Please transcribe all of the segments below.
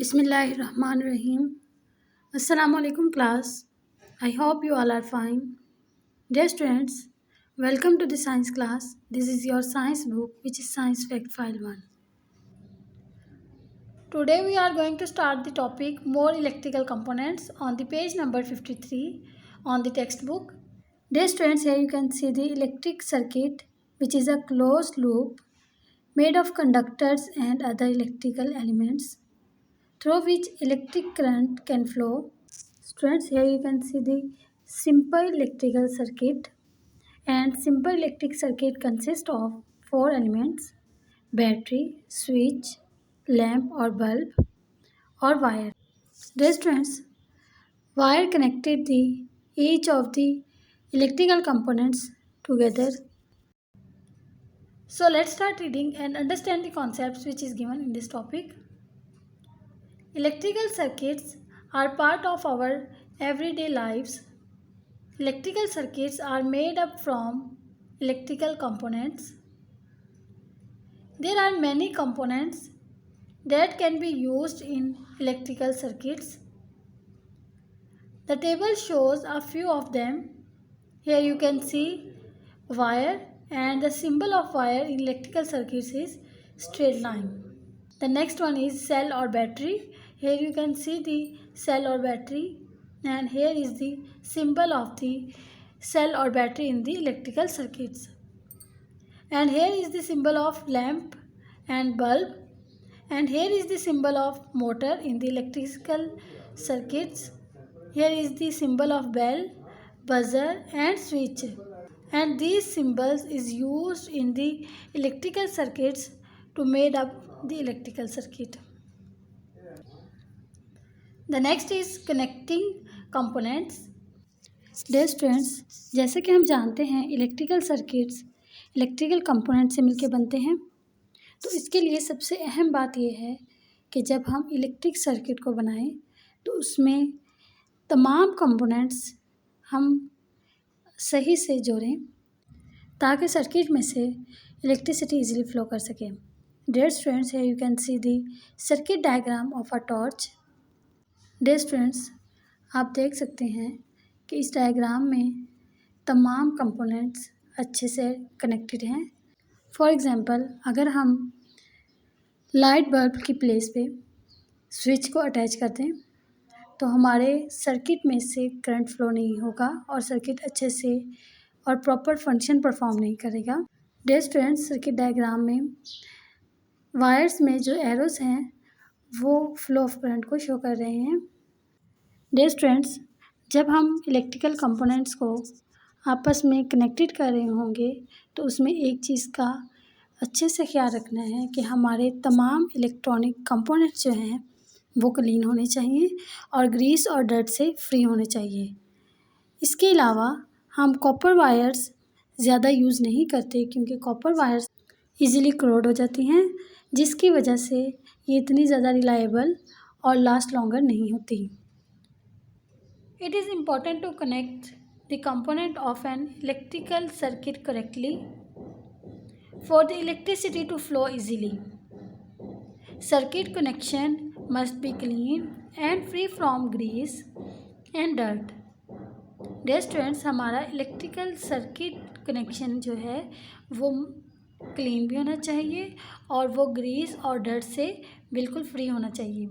Bismillahirrahmanirrahim. Assalamu alaikum class. I hope you all are fine. Dear students, welcome to the science class. This is your science book which is Science Fact File 1. Today we are going to start the topic more electrical components on the page number 53 on the textbook. Dear students, here you can see the electric circuit which is a closed loop made of conductors and other electrical elements through which electric current can flow. Students, here you can see the simple electrical circuit, and simple electric circuit consists of four elements: battery, switch, lamp or bulb, or wire. Dear students, wire connected each of the electrical components together. So let's start reading and understand the concepts which is given in this topic. Electrical circuits are part of our everyday lives. Electrical circuits are made up from electrical components. There are many components that can be used in electrical circuits. The table shows a few of them. Here you can see wire, and the symbol of wire in electrical circuits is straight line. The next one is cell or battery. Here you can see the cell or battery, and here is the symbol of the cell or battery in the electrical circuits. And here is the symbol of lamp and bulb, and here is the symbol of motor in the electrical circuits. Here is the symbol of bell, buzzer and switch, and these symbols is used in the electrical circuits to make up the electrical circuit. The next is connecting components. Dear students, जैसे कि हम जानते हैं electrical circuits electrical component से मिलकर बनते हैं, तो इसके लिए सबसे अहम बात यह है कि जब हम इलेक्ट्रिक सर्किट को बनाएं तो उसमें तमाम कंपोनेंट्स हम सही से जोड़ें ताकि सर्किट में से इलेक्ट्रिसिटी इजीली फ्लो कर सके. Dear students, here you can see the circuit diagram of a torch. Dear students, आप देख सकते हैं कि इस डायग्राम में तमाम कंपोनेंट्स अच्छे से कनेक्टेड हैं. फॉर एग्ज़ाम्पल, अगर हम लाइट बल्ब की प्लेस पे स्विच को अटैच कर दें तो हमारे सर्किट में से करंट फ्लो नहीं होगा और सर्किट अच्छे से और प्रॉपर फंक्शन परफॉर्म नहीं करेगा. डियर स्टूडेंट्स, सर्किट डायग्राम में वायर्स में जो एरोस हैं वो फ्लो ऑफ करंट को शो कर रहे हैं. डियर स्टूडेंट्स, जब हम इलेक्ट्रिकल कंपोनेंट्स को आपस में कनेक्टेड कर रहे होंगे तो उसमें एक चीज़ का अच्छे से ख्याल रखना है कि हमारे तमाम इलेक्ट्रॉनिक कंपोनेंट्स जो हैं वो क्लीन होने चाहिए और ग्रीस और डर्ट से फ्री होने चाहिए. इसके अलावा हम कॉपर वायर्स ज़्यादा यूज़ नहीं करते क्योंकि कॉपर वायर्स इजीली करोड हो जाती हैं, जिसकी वजह से ये इतनी ज़्यादा रिलायबल और लास्ट लॉन्गर नहीं होती. It is important to connect the component of an electrical circuit correctly for the electricity to flow easily. Circuit connection must be clean and free from grease and dirt. Dear students, हमारा electrical circuit connection जो है वो clean भी होना चाहिए और वो Greece और डर्ट से बिल्कुल फ्री होना चाहिए.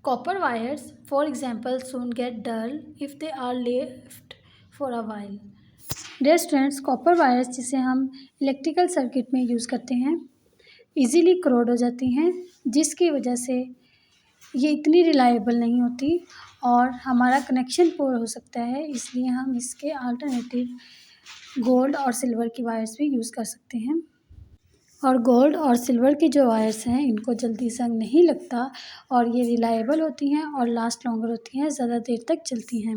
Copper wires for example soon get dull if they are left for a while. Dear students, copper wires जिसे हम इलेक्ट्रिकल सर्किट में यूज़ करते हैं इजीली करोड हो जाती हैं, जिसकी वजह से ये इतनी रिलायबल नहीं होती और हमारा कनेक्शन पोर हो सकता है. इसलिए हम इसके अल्टरनेटिव गोल्ड और सिल्वर की वायर्स भी यूज़ कर सकते हैं. और गोल्ड और सिल्वर की जो वायर्स हैं इनको जल्दी जंग नहीं लगता और ये रिलायबल होती हैं और लास्ट लॉन्गर होती हैं, ज़्यादा देर तक चलती हैं.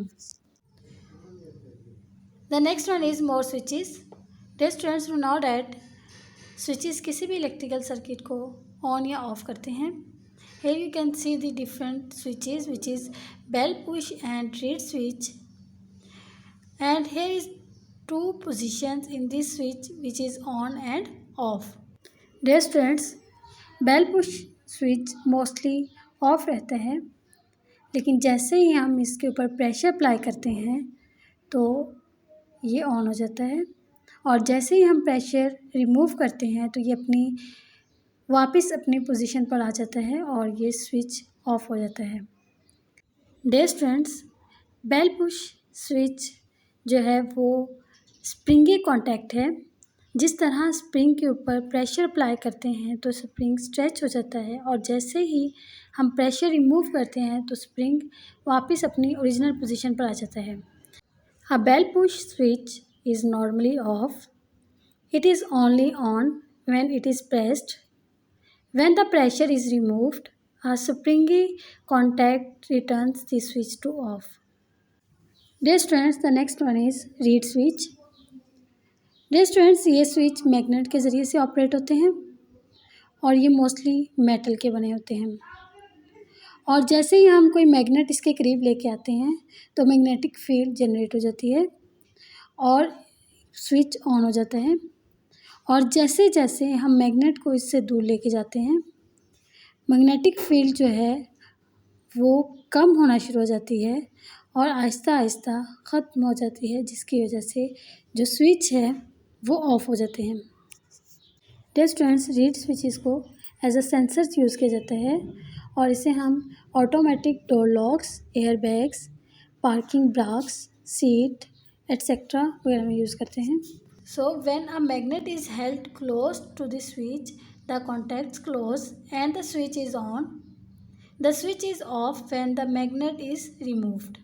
The next one is more switches. Dear students, you know that switches किसी भी इलेक्ट्रिकल सर्किट को ऑन या ऑफ करते हैं. Here you can see the different switches which is bell push and reed switch, and here is two positions in this switch which is on and off. Dear students, bell push switch mostly of रहता है, लेकिन जैसे ही हम इसके ऊपर pressure apply करते हैं तो ये ऑन हो जाता है, और जैसे ही हम प्रेशर रिमूव करते हैं तो ये वापस अपनी पोजीशन पर आ जाता है और ये स्विच ऑफ हो जाता है। Dear students, bell push switch जो है वो स्प्रिंगी कॉन्टैक्ट है। जिस तरह स्प्रिंग के ऊपर प्रेशर अप्लाई करते हैं तो स्प्रिंग स्ट्रेच हो जाता है, और जैसे ही हम प्रेशर रिमूव करते हैं तो स्प्रिंग वापस अपनी ओरिजिनल पोजीशन पर आ जाता है। A bell push switch is normally off. It is only on when it is pressed. When the pressure is removed, a springy contact returns the switch to off. Dear students, the next one is reed switch. Dear students, ये switch magnet के ज़रिए से operate होते हैं और ये mostly metal के बने होते हैं। और जैसे ही हम कोई मैग्नेट इसके करीब लेके आते हैं तो मैग्नेटिक फील्ड जनरेट हो जाती है और स्विच ऑन हो जाता है। और जैसे जैसे हम मैग्नेट को इससे दूर लेके जाते हैं, मैग्नेटिक फील्ड जो है वो कम होना शुरू हो जाती है और आहिस्ता आहिस्ता ख़त्म हो जाती है, जिसकी वजह से जो स्विच है वो ऑफ हो जाते हैं। डियर स्टूडेंट्स, रीड स्विचेस को एज अ सेंसर यूज़ किया जाता है और इसे हम automatic door locks, air bags, parking brakes, seat et cetera वगैरह में यूज़ करते हैं। So when a magnet is held close to the switch, the contacts close and the switch is on. The switch is off when the magnet is removed.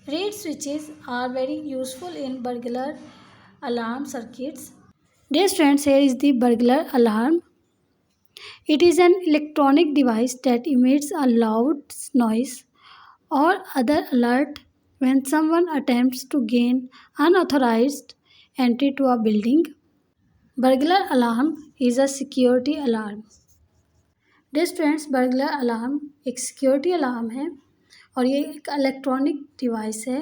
Reed switches are very useful in burglar alarm circuits. Dear students, here is the burglar alarm. It is an electronic device that emits a loud noise or other alert when someone attempts to gain unauthorized entry to a building. Burglar alarm is a security alarm. Dear students, burglar alarm एक security alarm है और ये एक electronic device है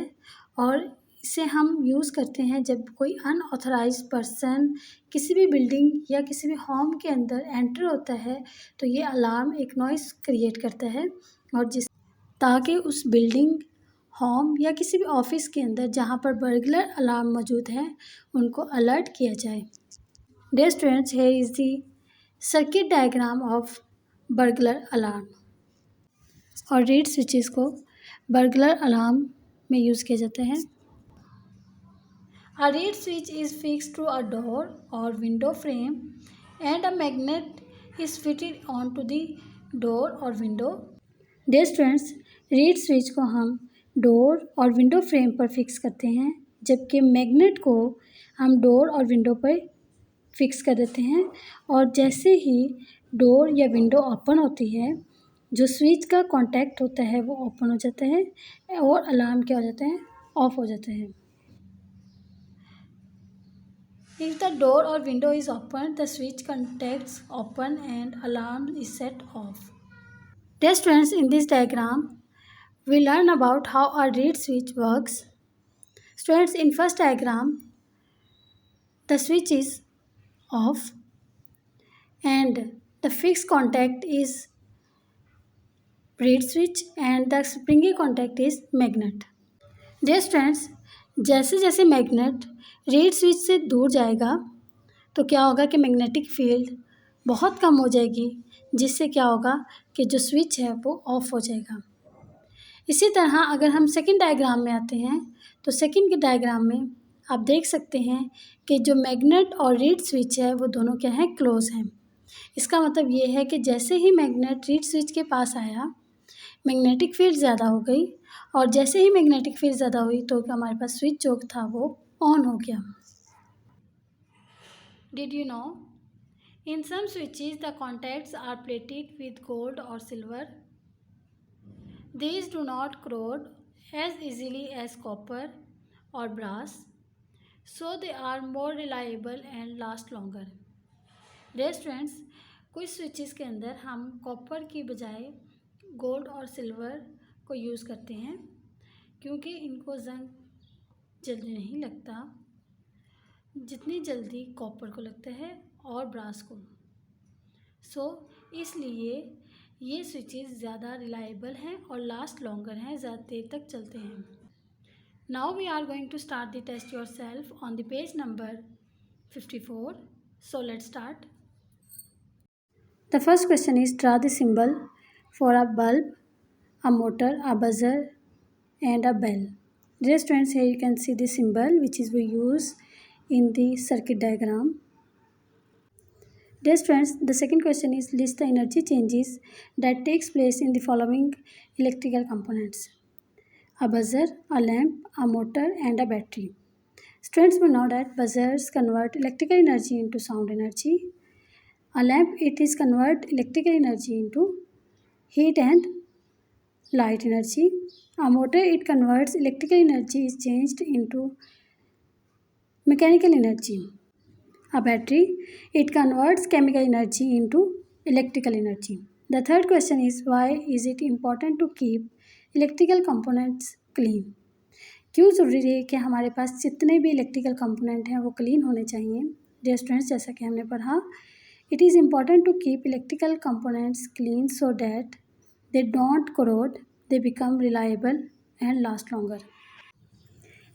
और इसे हम use करते हैं जब कोई अनऑथराइज्ड पर्सन किसी भी बिल्डिंग या किसी भी होम के अंदर एंटर होता है तो ये अलार्म एक नॉइस क्रिएट करता है और ताकि उस बिल्डिंग, होम या किसी भी ऑफिस के अंदर जहाँ पर बर्गलर अलार्म मौजूद है उनको अलर्ट किया जाए। Dear students, here is the circuit diagram of burglar alarm. और रीड स्विचेस को बर्गलर अलार्म में यूज़ किया जाता है। A reed switch is fixed to a door और window frame and a magnet is fitted on to the door और window. Dear students, reed switch को हम डोर और विंडो फ्रेम पर फिक्स करते हैं, जबकि मैग्नेट को हम डोर और विंडो पर फिक्स कर देते हैं। और जैसे ही डोर या विंडो ओपन होती है, जो स्विच का कांटेक्ट होता है वो ओपन हो जाता है और अलार्म क्या हो जाता है, ऑफ हो जाता है। इफ द डोर और window is open, the switch contacts open and alarm is set of. Dear students, in this diagram we learn about how a reed switch works. Students, in first diagram the switch is off and the fixed contact is reed switch and the springy contact is magnet. Dear students, जैसे जैसे magnet reed switch से दूर जाएगा तो क्या होगा कि magnetic field बहुत कम हो जाएगी, जिससे क्या होगा कि जो स्विच है वो ऑफ हो जाएगा। इसी तरह अगर हम सेकंड डायग्राम में आते हैं तो सेकंड के डायग्राम में आप देख सकते हैं कि जो मैग्नेट और रीड स्विच है वो दोनों क्या हैं, क्लोज हैं। इसका मतलब ये है कि जैसे ही मैग्नेट रीड स्विच के पास आया, मैग्नेटिक फील्ड ज़्यादा हो गई और जैसे ही मैग्नेटिक फील्ड ज़्यादा हुई तो हमारे पास स्विच जो था वो ऑन हो गया। Did you know, in some switches the contacts are plated with gold और silver. These do not corrode as easily as copper or brass, so they are more reliable and last longer. Dear students, कुछ switches के अंदर हम copper की बजाय gold और silver को use करते हैं क्योंकि इनको जंग जल्दी नहीं लगता जितनी जल्दी कॉपर को लगता है और ब्रास को। इसलिए ये स्विचेस ज़्यादा रिलायबल हैं और लास्ट लॉन्गर हैं, ज़्यादा देर तक चलते हैं। Now we are going to start the test yourself on the page number 54. So let's start. The first question is, draw the symbol for a bulb, a motor, a buzzer and a bell. Dear students, here you can see the symbol which is we use in the circuit diagram. Dear students, the second question is, list the energy changes that takes place in the following electrical components: a buzzer, a lamp, a motor and a battery. Students will know that buzzers convert electrical energy into sound energy. A lamp, it is convert electrical energy into heat and light energy. A motor, it converts electrical energy is changed into mechanical energy. A battery, it converts chemical energy into electrical energy. The third question is, why is it important to keep electrical components clean? क्यों ज़रूरी है कि हमारे पास जितने भी electrical component हैं वो clean होने चाहिए? डियर स्टूडेंट्स, जैसा कि हमने पढ़ा, it is important to keep electrical components clean so that they don't corrode, they become reliable and last longer.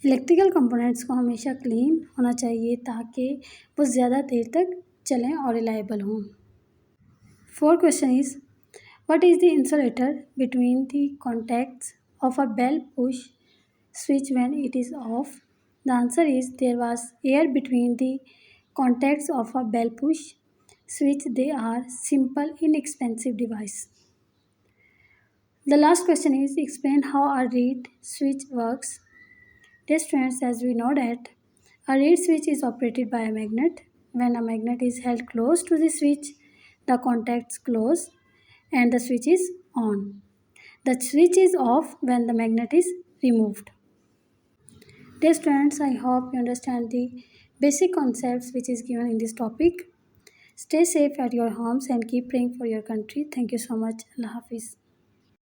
Electrical components को हमेशा क्लीन होना चाहिए ताकि वो ज़्यादा देर तक चलें और रिलायबल हों। Fourth question is, what is the insulator between the contacts of a bell push switch when it is off? The answer is, there was air between the contacts of a bell push switch. They are simple, inexpensive device. The last question is, explain how a reed switch works. Dear students, as we know that a reed switch is operated by a magnet. When a magnet is held close to the switch, the contacts close and the switch is on. The switch is off when the magnet is removed. Dear students, I hope you understand the basic concepts which is given in this topic. Stay safe at your homes and keep praying for your country. Thank you so much. Allah Hafiz.